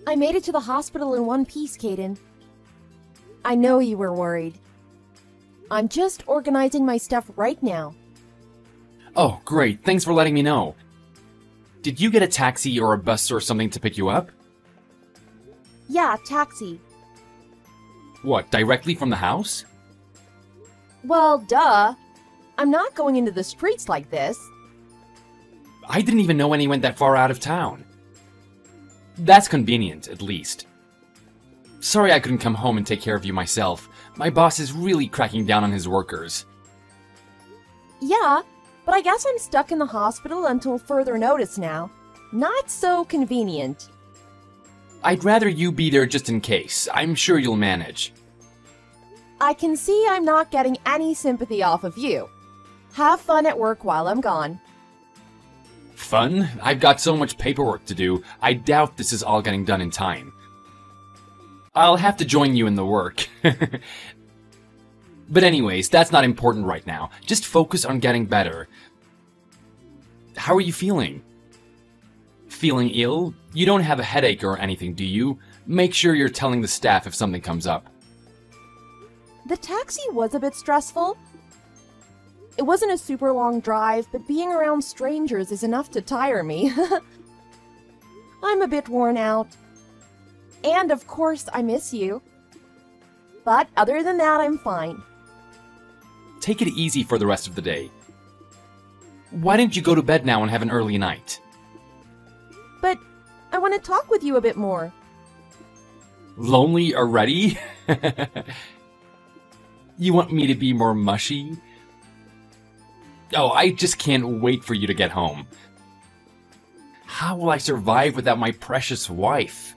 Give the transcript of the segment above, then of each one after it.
I made it to the hospital in one piece, Caden. I know you were worried. I'm just organizing my stuff right now. Oh, great. Thanks for letting me know. Did you get a taxi or a bus or something to pick you up? Yeah, taxi. What, directly from the house? Well, duh. I'm not going into the streets like this. I didn't even know any went that far out of town. That's convenient, at least. Sorry I couldn't come home and take care of you myself. My boss is really cracking down on his workers. Yeah, but I guess I'm stuck in the hospital until further notice now. Not so convenient. I'd rather you be there just in case. I'm sure you'll manage. I can see I'm not getting any sympathy off of you. Have fun at work while I'm gone. Fun? I've got so much paperwork to do, I doubt this is all getting done in time. I'll have to join you in the work. But anyways, that's not important right now. Just focus on getting better. How are you feeling? Feeling ill? You don't have a headache or anything, do you? Make sure you're telling the staff if something comes up. The taxi was a bit stressful. It wasn't a super long drive, but being around strangers is enough to tire me. I'm a bit worn out. And of course, I miss you. But other than that, I'm fine. Take it easy for the rest of the day. Why don't you go to bed now and have an early night? But I want to talk with you a bit more. Lonely already? You want me to be more mushy? Oh, I just can't wait for you to get home. How will I survive without my precious wife?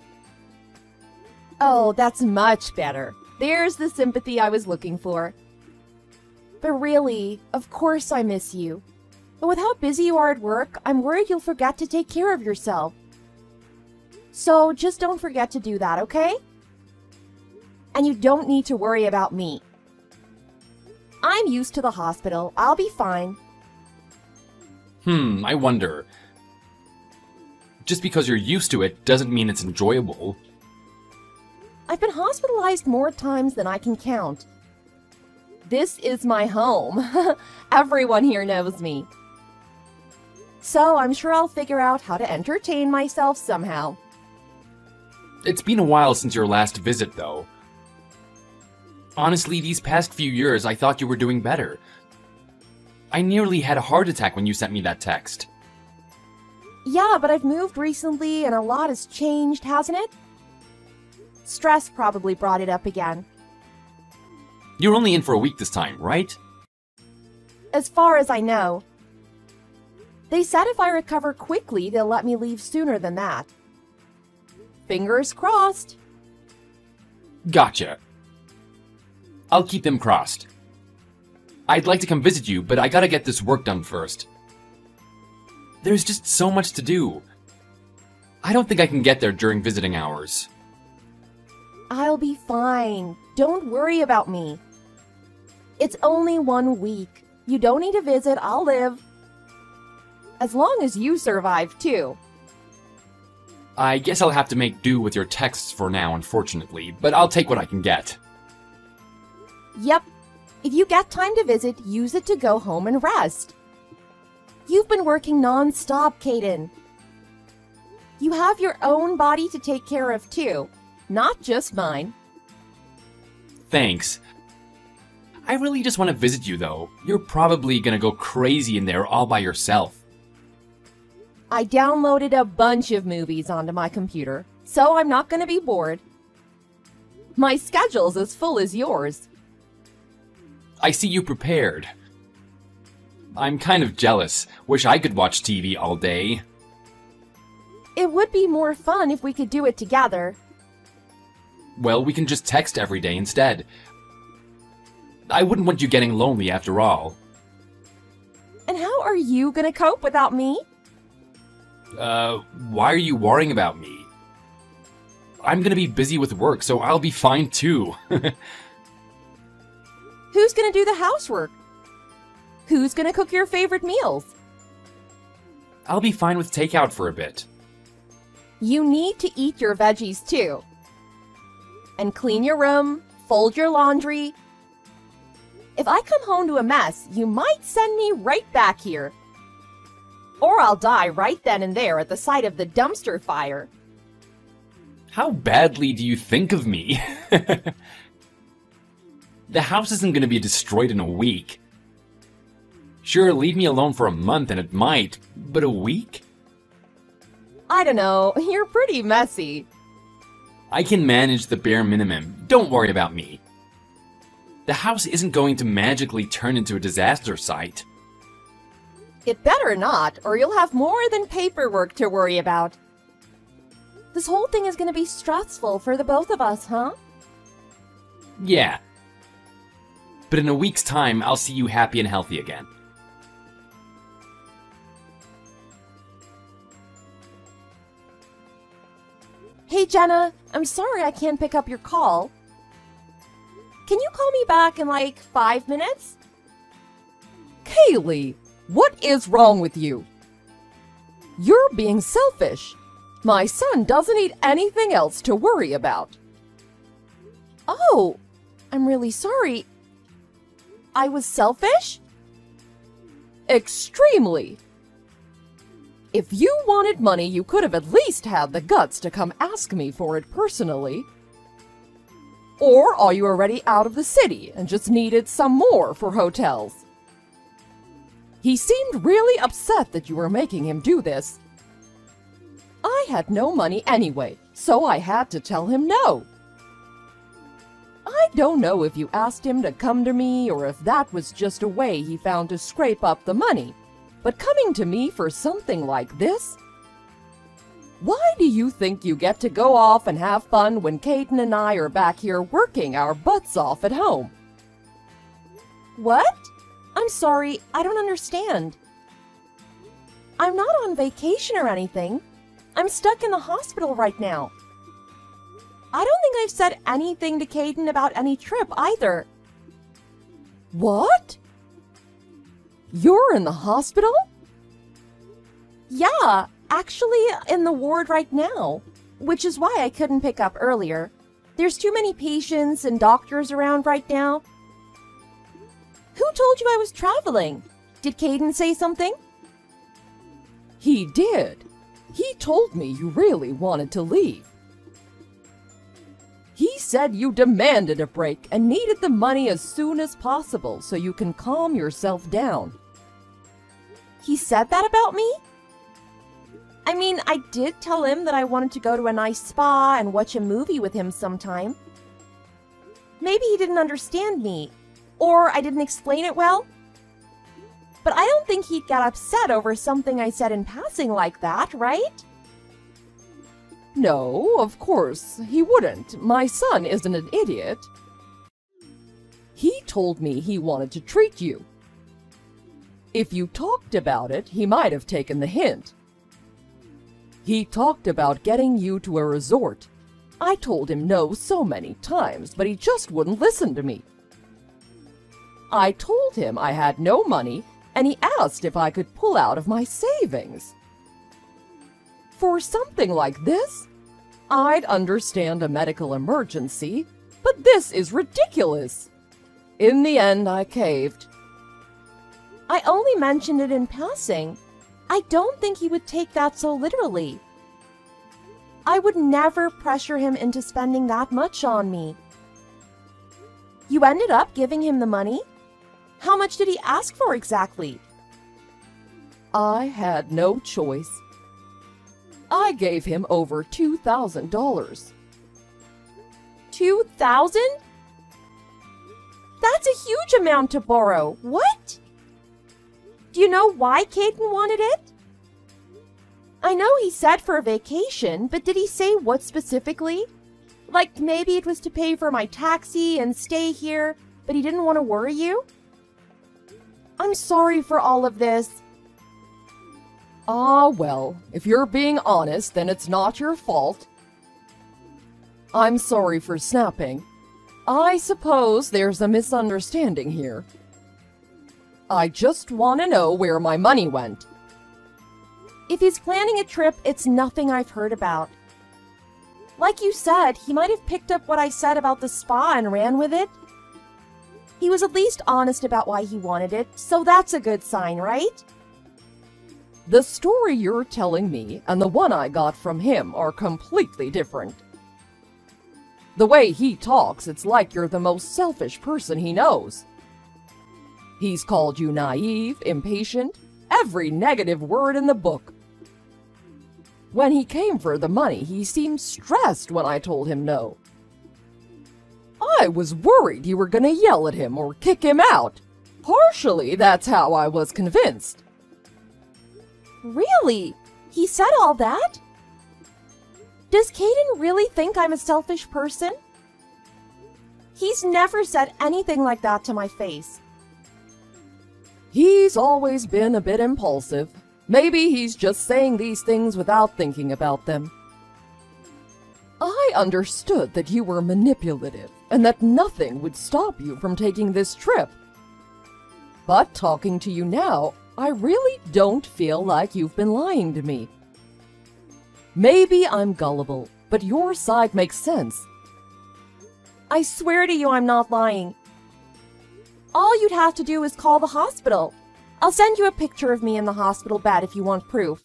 Oh, that's much better. There's the sympathy I was looking for. But really, of course I miss you. But with how busy you are at work, I'm worried you'll forget to take care of yourself. So just don't forget to do that, okay? And you don't need to worry about me. I'm used to the hospital. I'll be fine. I wonder. Just because you're used to it doesn't mean it's enjoyable. I've been hospitalized more times than I can count. This is my home. Everyone here knows me. So I'm sure I'll figure out how to entertain myself somehow. It's been a while since your last visit, though. Honestly, these past few years, I thought you were doing better. I nearly had a heart attack when you sent me that text. Yeah, but I've moved recently and a lot has changed, hasn't it? Stress probably brought it up again. You're only in for a week this time, right? As far as I know. They said if I recover quickly, they'll let me leave sooner than that. Fingers crossed. Gotcha. I'll keep them crossed. I'd like to come visit you, but I gotta get this work done first. There's just so much to do. I don't think I can get there during visiting hours. I'll be fine. Don't worry about me. It's only 1 week. You don't need to visit. I'll live. As long as you survive, too. I guess I'll have to make do with your texts for now, unfortunately, but I'll take what I can get. Yep. If you get time to visit, use it to go home and rest. You've been working non-stop, Caden. You have your own body to take care of, too. Not just mine. Thanks. I really just want to visit you, though. You're probably gonna go crazy in there all by yourself. I downloaded a bunch of movies onto my computer, so I'm not gonna be bored. My schedule's as full as yours. I see you prepared. I'm kind of jealous. Wish I could watch TV all day. It would be more fun if we could do it together. Well, we can just text every day instead. I wouldn't want you getting lonely after all. And how are you gonna cope without me? Why are you worrying about me? I'm gonna be busy with work, so I'll be fine too. Who's gonna do the housework? Who's gonna cook your favorite meals? I'll be fine with takeout for a bit. You need to eat your veggies too. And clean your room, fold your laundry. If I come home to a mess, you might send me right back here. Or I'll die right then and there at the sight of the dumpster fire. How badly do you think of me? The house isn't going to be destroyed in a week. Sure, leave me alone for a month and it might, but a week? I don't know, you're pretty messy. I can manage the bare minimum. Don't worry about me. The house isn't going to magically turn into a disaster site. It better not, or you'll have more than paperwork to worry about. This whole thing is going to be stressful for the both of us, huh? Yeah. But in a week's time, I'll see you happy and healthy again. Hey, Jenna, I'm sorry I can't pick up your call. Can you call me back in like 5 minutes? Kaylee, what is wrong with you? You're being selfish. My son doesn't need anything else to worry about. Oh, I'm really sorry. I was selfish? Extremely. If you wanted money, you could have at least had the guts to come ask me for it personally. Or are you already out of the city and just needed some more for hotels? He seemed really upset that you were making him do this. I had no money anyway, so I had to tell him no. I don't know if you asked him to come to me or if that was just a way he found to scrape up the money, but coming to me for something like this? Why do you think you get to go off and have fun when Caden and I are back here working our butts off at home? What? I'm sorry, I don't understand. I'm not on vacation or anything. I'm stuck in the hospital right now. I don't think I've said anything to Caden about any trip either. What? You're in the hospital? Yeah, actually in the ward right now, which is why I couldn't pick up earlier. There's too many patients and doctors around right now. Who told you I was traveling? Did Caden say something? He did. He told me you really wanted to leave. He said you demanded a break and needed the money as soon as possible so you can calm yourself down. He said that about me? I mean, I did tell him that I wanted to go to a nice spa and watch a movie with him sometime. Maybe he didn't understand me, or I didn't explain it well. But I don't think he'd get upset over something I said in passing like that, right? No, of course, he wouldn't. My son isn't an idiot. He told me he wanted to treat you. If you talked about it, he might have taken the hint. He talked about getting you to a resort. I told him no so many times, but he just wouldn't listen to me. I told him I had no money, and he asked if I could pull out of my savings. For something like this, I'd understand a medical emergency, but this is ridiculous. In the end, I caved. I only mentioned it in passing. I don't think he would take that so literally. I would never pressure him into spending that much on me. You ended up giving him the money? How much did he ask for exactly? I had no choice. I gave him over $2,000. $2,000? That's a huge amount to borrow. What? Do you know why Caden wanted it? I know he said for a vacation, but did he say what specifically? Like maybe it was to pay for my taxi and stay here, but he didn't want to worry you? I'm sorry for all of this. Ah, well, if you're being honest, then it's not your fault. I'm sorry for snapping. I suppose there's a misunderstanding here. I just want to know where my money went. If he's planning a trip, it's nothing I've heard about. Like you said, he might have picked up what I said about the spa and ran with it. He was at least honest about why he wanted it, so that's a good sign, right? The story you're telling me and the one I got from him are completely different. The way he talks, it's like you're the most selfish person he knows. He's called you naive, impatient, every negative word in the book. When he came for the money, he seemed stressed when I told him no. I was worried you were gonna yell at him or kick him out. Partially, that's how I was convinced. Really? He said all that? Does Caden really think I'm a selfish person? He's never said anything like that to my face. He's always been a bit impulsive. Maybe he's just saying these things without thinking about them. I understood that you were manipulative and that nothing would stop you from taking this trip. But talking to you now, I really don't feel like you've been lying to me. Maybe I'm gullible, but your side makes sense. I swear to you I'm not lying. All you'd have to do is call the hospital. I'll send you a picture of me in the hospital bed if you want proof.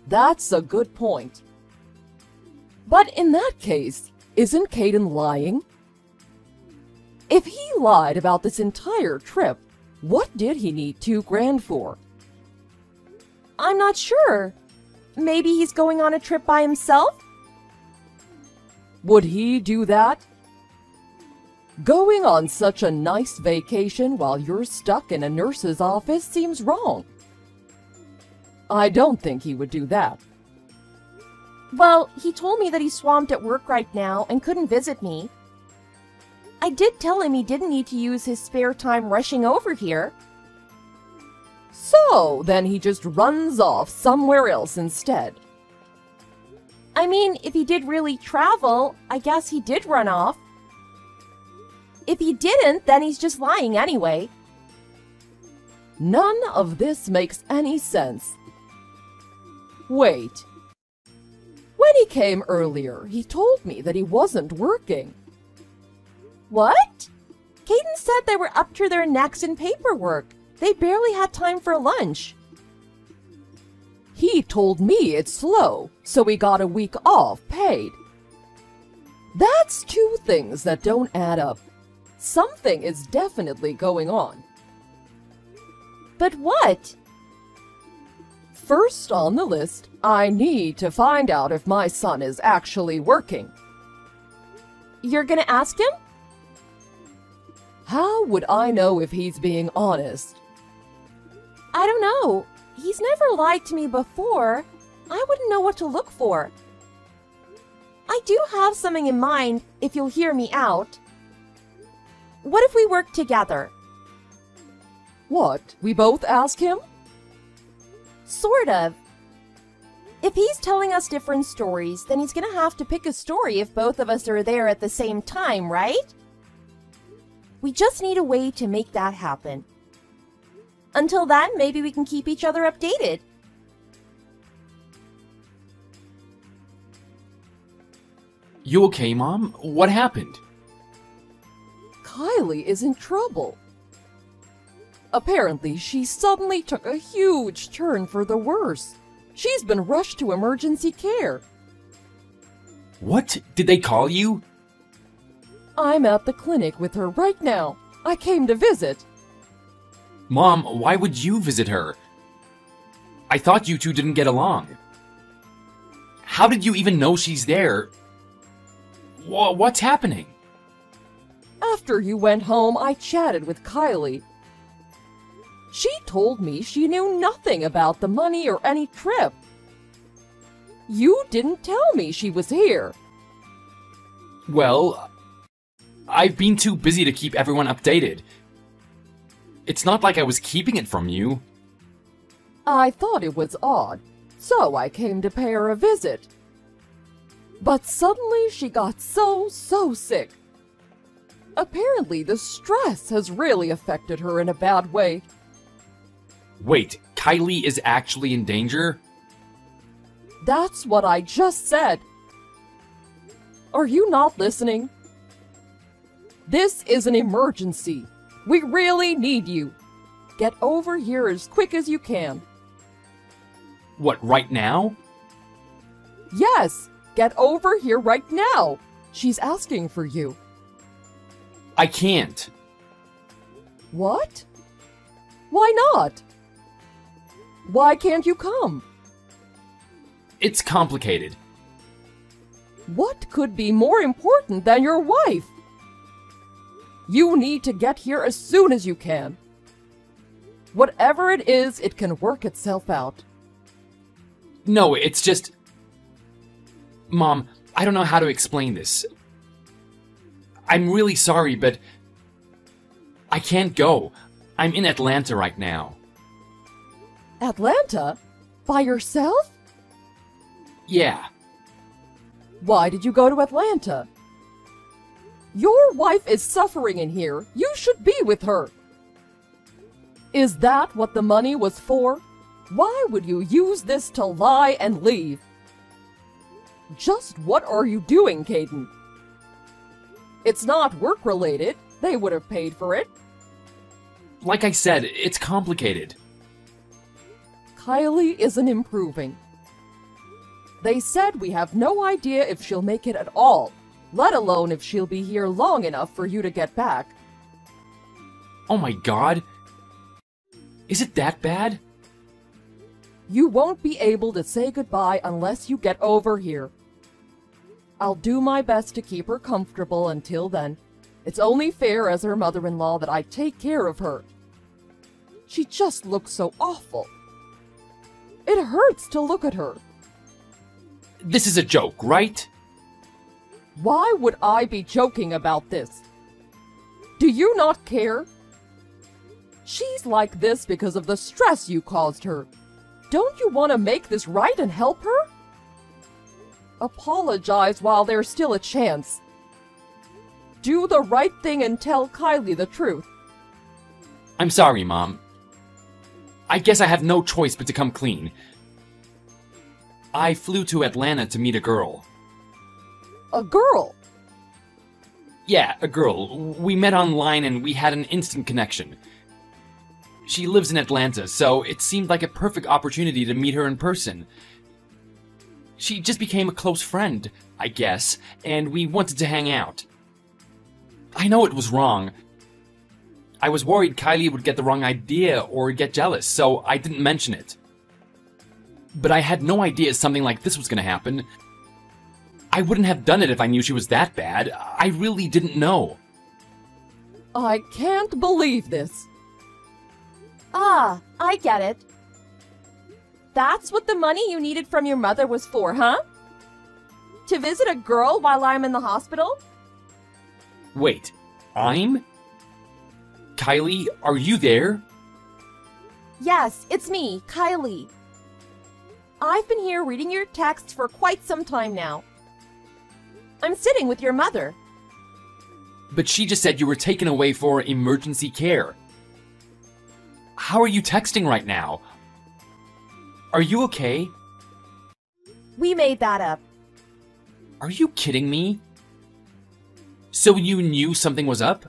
That's a good point. But in that case, isn't Caden lying? If he lied about this entire trip, what did he need $2,000 for? I'm not sure. Maybe he's going on a trip by himself? Would he do that? Going on such a nice vacation while you're stuck in a nurse's office seems wrong. I don't think he would do that. Well, he told me that he's swamped at work right now and couldn't visit me. I did tell him he didn't need to use his spare time rushing over here. So, then he just runs off somewhere else instead. I mean, if he did really travel, I guess he did run off. If he didn't, then he's just lying anyway. None of this makes any sense. Wait. When he came earlier, he told me that he wasn't working. What? Caden said they were up to their necks in paperwork. They barely had time for lunch. He told me it's slow, so he got a week off paid. That's two things that don't add up. Something is definitely going on. But what? First on the list, I need to find out if my son is actually working. You're gonna ask him? How would I know if he's being honest? I don't know. He's never lied to me before. I wouldn't know what to look for. I do have something in mind, if you'll hear me out. What if we work together? What, we both ask him? Sort of. If he's telling us different stories, then he's gonna have to pick a story if both of us are there at the same time, right? We just need a way to make that happen. Until then, maybe we can keep each other updated. You okay, Mom? What happened? Kylie is in trouble. Apparently, she suddenly took a huge turn for the worse. She's been rushed to emergency care. What? Did they call you? I'm at the clinic with her right now. I came to visit. Mom, why would you visit her? I thought you two didn't get along. How did you even know she's there? What's happening? After you went home, I chatted with Kylie. She told me she knew nothing about the money or any trip. You didn't tell me she was here. Well, I've been too busy to keep everyone updated. It's not like I was keeping it from you. I thought it was odd, so I came to pay her a visit. But suddenly she got so sick. Apparently the stress has really affected her in a bad way. Wait, Kylie is actually in danger? That's what I just said. Are you not listening? This is an emergency. We really need you. Get over here as quick as you can. What, right now? Yes, get over here right now. She's asking for you. I can't. What? Why not? Why can't you come? It's complicated. What could be more important than your wife? You need to get here as soon as you can. Whatever it is, it can work itself out. No, it's just... Mom, I don't know how to explain this. I'm really sorry, but... I can't go. I'm in Atlanta right now. Atlanta? By yourself? Yeah. Why did you go to Atlanta? Your wife is suffering in here. You should be with her. Is that what the money was for? Why would you use this to lie and leave? Just what are you doing, Caden? It's not work-related. They would have paid for it. Like I said, it's complicated. Kylie isn't improving. They said we have no idea if she'll make it at all, let alone if she'll be here long enough for you to get back. Oh my god. Is it that bad? You won't be able to say goodbye unless you get over here. I'll do my best to keep her comfortable until then. It's only fair as her mother-in-law that I take care of her. She just looks so awful. It hurts to look at her. This is a joke, right? Why would I be joking about this? Do you not care? She's like this because of the stress you caused her. Don't you want to make this right and help her? Apologize while there's still a chance. Do the right thing and tell Kylie the truth. I'm sorry, Mom. I guess I have no choice but to come clean. I flew to Atlanta to meet a girl. A girl? Yeah, a girl. We met online and we had an instant connection. She lives in Atlanta, so it seemed like a perfect opportunity to meet her in person. She just became a close friend, I guess, and we wanted to hang out. I know it was wrong. I was worried Kylie would get the wrong idea or get jealous, so I didn't mention it. But I had no idea something like this was going to happen. I wouldn't have done it if I knew she was that bad. I really didn't know. I can't believe this. Ah, I get it. That's what the money you needed from your mother was for, huh? To visit a girl while I'm in the hospital? Wait, I'm? Kylie, are you there? Yes, it's me, Kylie. I've been here reading your texts for quite some time now. I'm sitting with your mother. But she just said you were taken away for emergency care. How are you texting right now? Are you okay? We made that up. Are you kidding me? So you knew something was up?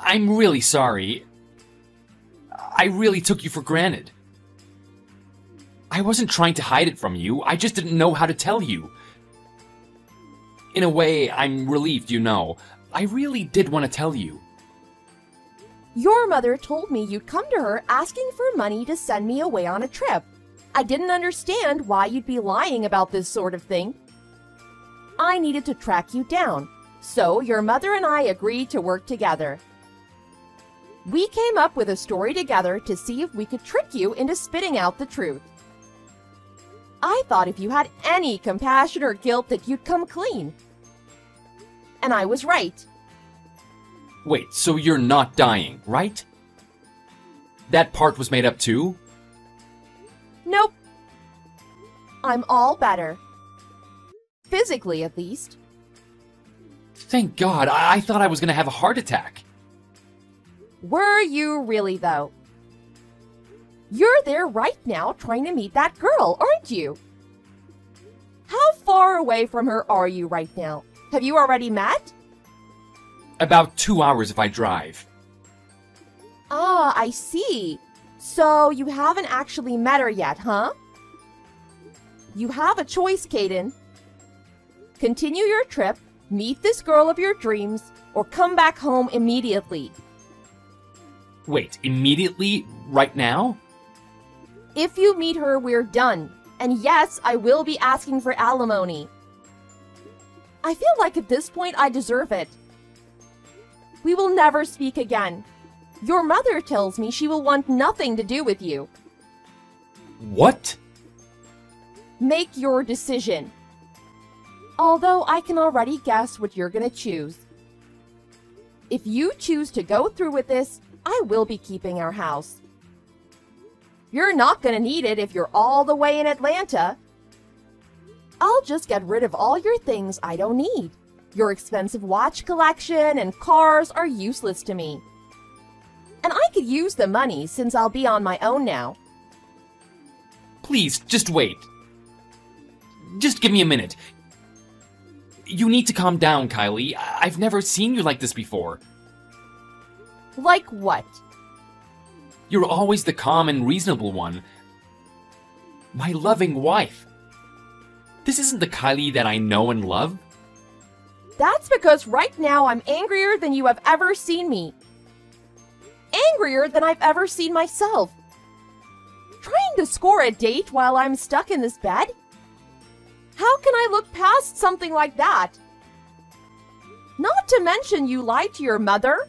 I'm really sorry. I really took you for granted. I wasn't trying to hide it from you, I just didn't know how to tell you. In a way, I'm relieved you know. I really did want to tell you. Your mother told me you'd come to her asking for money to send me away on a trip. I didn't understand why you'd be lying about this sort of thing. I needed to track you down, so your mother and I agreed to work together. We came up with a story together to see if we could trick you into spitting out the truth. I thought if you had any compassion or guilt that you'd come clean. And I was right. Wait, so you're not dying, right? That part was made up too? Nope. I'm all better. Physically, at least. Thank God, I thought I was gonna have a heart attack. Were you really, though? You're there right now trying to meet that girl, aren't you? How far away from her are you right now? Have you already met? About 2 hours if I drive. Ah, I see. So you haven't actually met her yet, huh? You have a choice, Caden. Continue your trip, meet this girl of your dreams, or come back home immediately. Wait, immediately? Right now? If you meet her, we're done. And yes, I will be asking for alimony. I feel like at this point I deserve it. We will never speak again. Your mother tells me she will want nothing to do with you. What? Make your decision. Although I can already guess what you're gonna choose. If you choose to go through with this, I will be keeping our house. You're not gonna need it if you're all the way in Atlanta. I'll just get rid of all your things I don't need. Your expensive watch collection and cars are useless to me. And I could use the money since I'll be on my own now. Please, just wait. Just give me a minute. You need to calm down, Kylie. I've never seen you like this before. Like what? You're always the calm and reasonable one. My loving wife. This isn't the Kylie that I know and love. That's because right now I'm angrier than you have ever seen me. Angrier than I've ever seen myself. Trying to score a date while I'm stuck in this bed? How can I look past something like that? Not to mention you lied to your mother.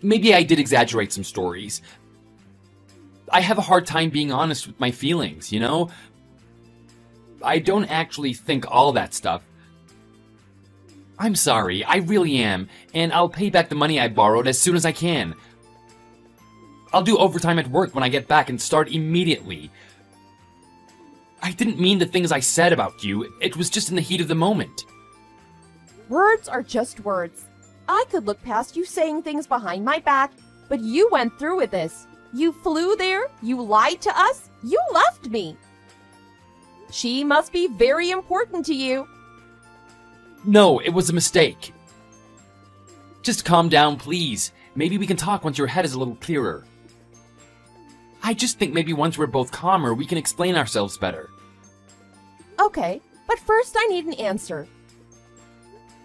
Maybe I did exaggerate some stories. I have a hard time being honest with my feelings, you know? I don't actually think all that stuff. I'm sorry, I really am, and I'll pay back the money I borrowed as soon as I can. I'll do overtime at work when I get back and start immediately. I didn't mean the things I said about you, it was just in the heat of the moment. Words are just words. I could look past you saying things behind my back, but you went through with this. You flew there, you lied to us, you left me. She must be very important to you. No, it was a mistake. Just calm down, please. Maybe we can talk once your head is a little clearer. I just think maybe once we're both calmer, we can explain ourselves better. Okay, but first I need an answer.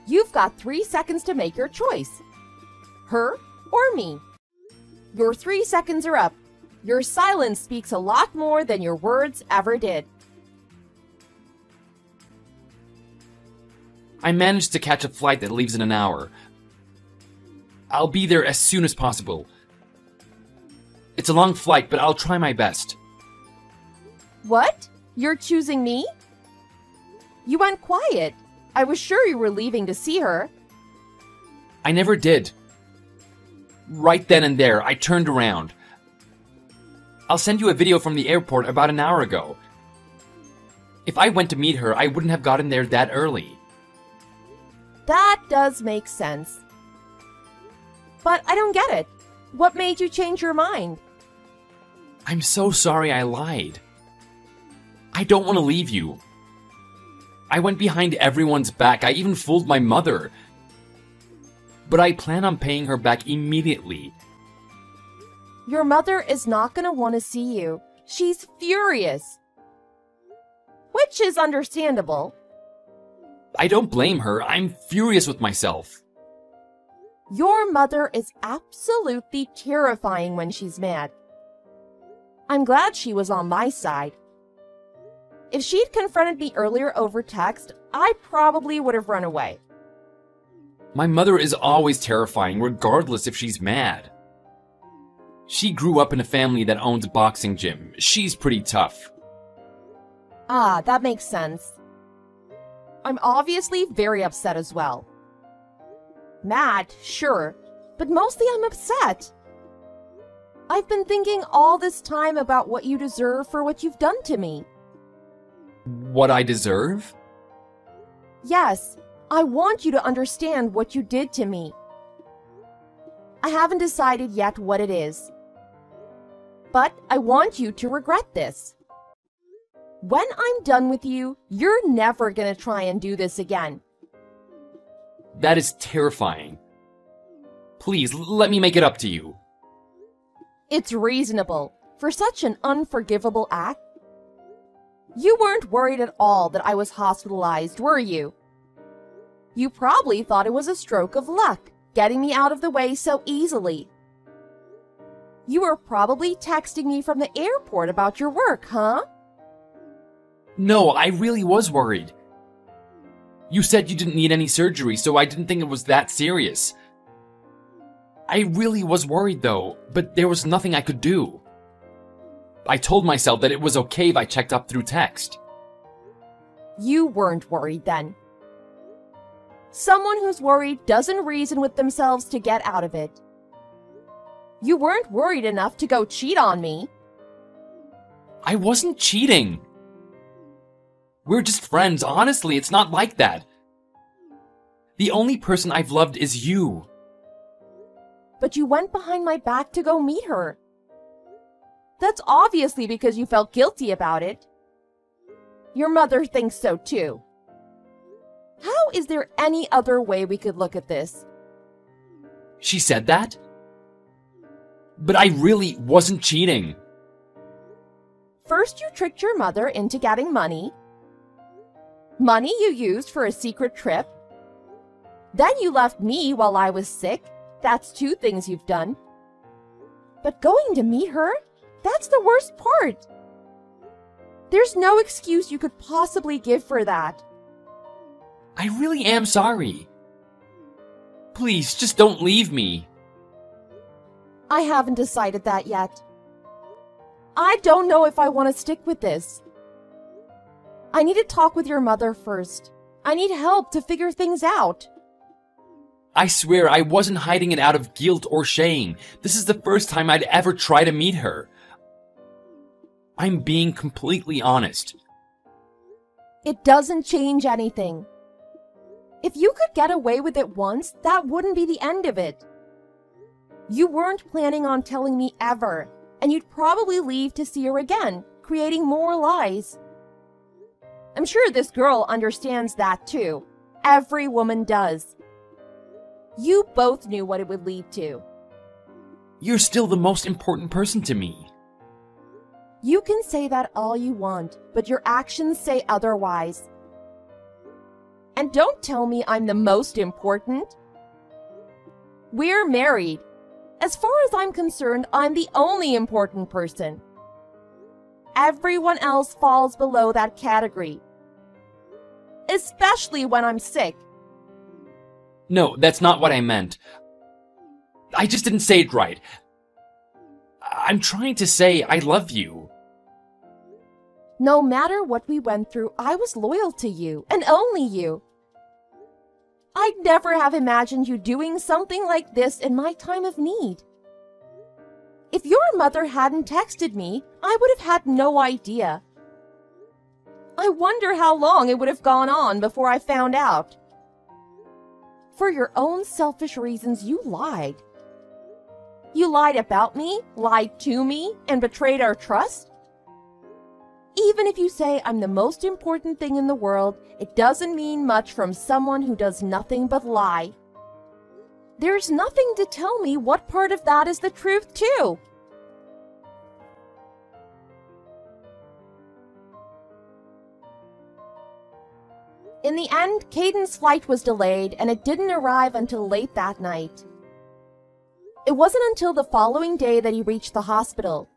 You've got 3 seconds to make your choice. Her or me. Your 3 seconds are up. Your silence speaks a lot more than your words ever did. I managed to catch a flight that leaves in an hour. I'll be there as soon as possible. It's a long flight, but I'll try my best. What? You're choosing me? You went quiet. I was sure you were leaving to see her. I never did. Right then and there, I turned around. I'll send you a video from the airport about an hour ago. If I went to meet her, I wouldn't have gotten there that early. That does make sense. But I don't get it. What made you change your mind? I'm so sorry I lied. I don't want to leave you. I went behind everyone's back. I even fooled my mother. But I plan on paying her back immediately. Your mother is not going to want to see you. She's furious. Which is understandable. I don't blame her. I'm furious with myself. Your mother is absolutely terrifying when she's mad. I'm glad she was on my side. If she'd confronted me earlier over text, I probably would have run away. My mother is always terrifying, regardless if she's mad. She grew up in a family that owns a boxing gym. She's pretty tough. Ah, that makes sense. I'm obviously very upset as well. Mad, sure, but mostly I'm upset. I've been thinking all this time about what you deserve for what you've done to me. What I deserve? Yes, I want you to understand what you did to me. I haven't decided yet what it is. but I want you to regret this. When I'm done with you, you're never gonna try and do this again. That is terrifying. Please, let me make it up to you. It's reasonable for such an unforgivable act. You weren't worried at all that I was hospitalized, were you? You probably thought it was a stroke of luck, getting me out of the way so easily. You were probably texting me from the airport about your work, huh? No, I really was worried. You said you didn't need any surgery, so I didn't think it was that serious. I really was worried though, but there was nothing I could do. I told myself that it was okay if I checked up through text. You weren't worried then. Someone who's worried doesn't reason with themselves to get out of it. You weren't worried enough to go cheat on me. I wasn't cheating. We're just friends, honestly, it's not like that. The only person I've loved is you. But you went behind my back to go meet her. That's obviously because you felt guilty about it. Your mother thinks so too. How is there any other way we could look at this? She said that? But I really wasn't cheating. First, you tricked your mother into getting money. Money you used for a secret trip. Then you left me while I was sick. That's 2 things you've done. But going to meet her? That's the worst part. There's no excuse you could possibly give for that. I really am sorry. Please, just don't leave me. I haven't decided that yet. I don't know if I want to stick with this. I need to talk with your mother first. I need help to figure things out. I swear I wasn't hiding it out of guilt or shame. This is the first time I'd ever try to meet her. I'm being completely honest. It doesn't change anything. If you could get away with it once, that wouldn't be the end of it. You weren't planning on telling me ever, and you'd probably leave to see her again, creating more lies. I'm sure this girl understands that too. Every woman does. You both knew what it would lead to. You're still the most important person to me. You can say that all you want, but your actions say otherwise. And don't tell me I'm the most important. We're married. As far as I'm concerned, I'm the only important person. Everyone else falls below that category. Especially when I'm sick. No, that's not what I meant. I just didn't say it right. I'm trying to say I love you. No matter what we went through, I was loyal to you, and only you. I'd never have imagined you doing something like this in my time of need. If your mother hadn't texted me, I would have had no idea. I wonder how long it would have gone on before I found out. For your own selfish reasons, you lied. You lied about me, lied to me, and betrayed our trust. Even if you say I'm the most important thing in the world, it doesn't mean much from someone who does nothing but lie. There's nothing to tell me what part of that is the truth, too. In the end, Caden's flight was delayed, and it didn't arrive until late that night. It wasn't until the following day that he reached the hospital.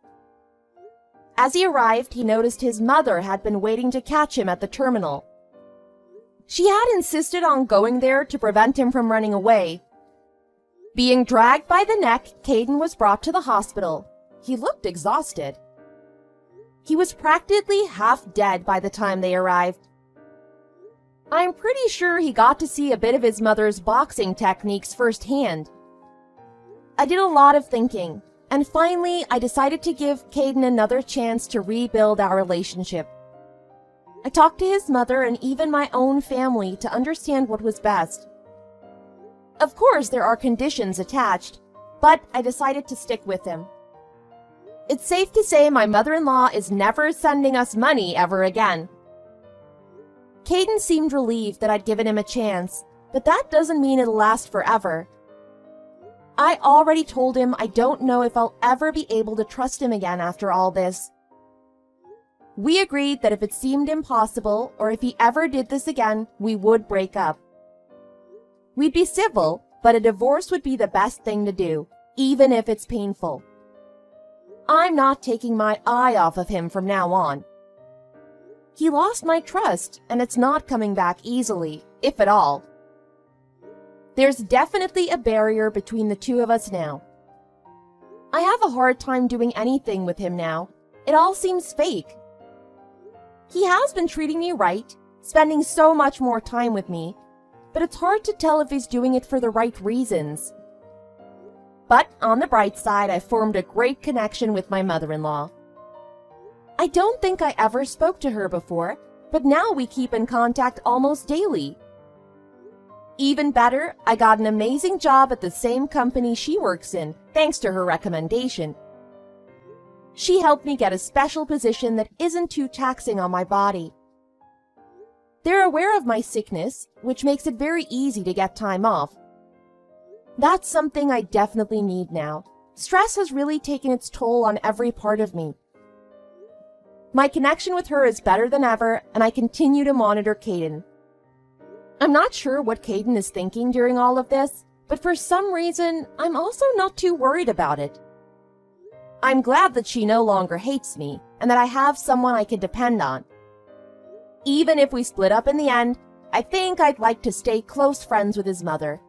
As he arrived, he noticed his mother had been waiting to catch him at the terminal. She had insisted on going there to prevent him from running away. Being dragged by the neck, Caden was brought to the hospital. He looked exhausted. He was practically half dead by the time they arrived. I'm pretty sure he got to see a bit of his mother's boxing techniques firsthand. I did a lot of thinking, and finally I decided to give Caden another chance to rebuild our relationship. I talked to his mother and even my own family to understand what was best. Of course, there are conditions attached, but I decided to stick with him. It's safe to say my mother-in-law is never sending us money ever again. Caden seemed relieved that I'd given him a chance, but that doesn't mean it'll last forever. I already told him I don't know if I'll ever be able to trust him again after all this. We agreed that if it seemed impossible, or if he ever did this again, we would break up. We'd be civil, but a divorce would be the best thing to do, even if it's painful. I'm not taking my eye off of him from now on. He lost my trust, and it's not coming back easily, if at all. There's definitely a barrier between the two of us now. I have a hard time doing anything with him now. It all seems fake. He has been treating me right, spending so much more time with me, but it's hard to tell if he's doing it for the right reasons. But on the bright side, I formed a great connection with my mother-in-law. I don't think I ever spoke to her before, but now we keep in contact almost daily. Even better, I got an amazing job at the same company she works in, thanks to her recommendation. She helped me get a special position that isn't too taxing on my body. They're aware of my sickness, which makes it very easy to get time off. That's something I definitely need now. Stress has really taken its toll on every part of me. My connection with her is better than ever, and I continue to monitor Caden. I'm not sure what Caden is thinking during all of this, but for some reason, I'm also not too worried about it. I'm glad that she no longer hates me, and that I have someone I can depend on. Even if we split up in the end, I think I'd like to stay close friends with his mother.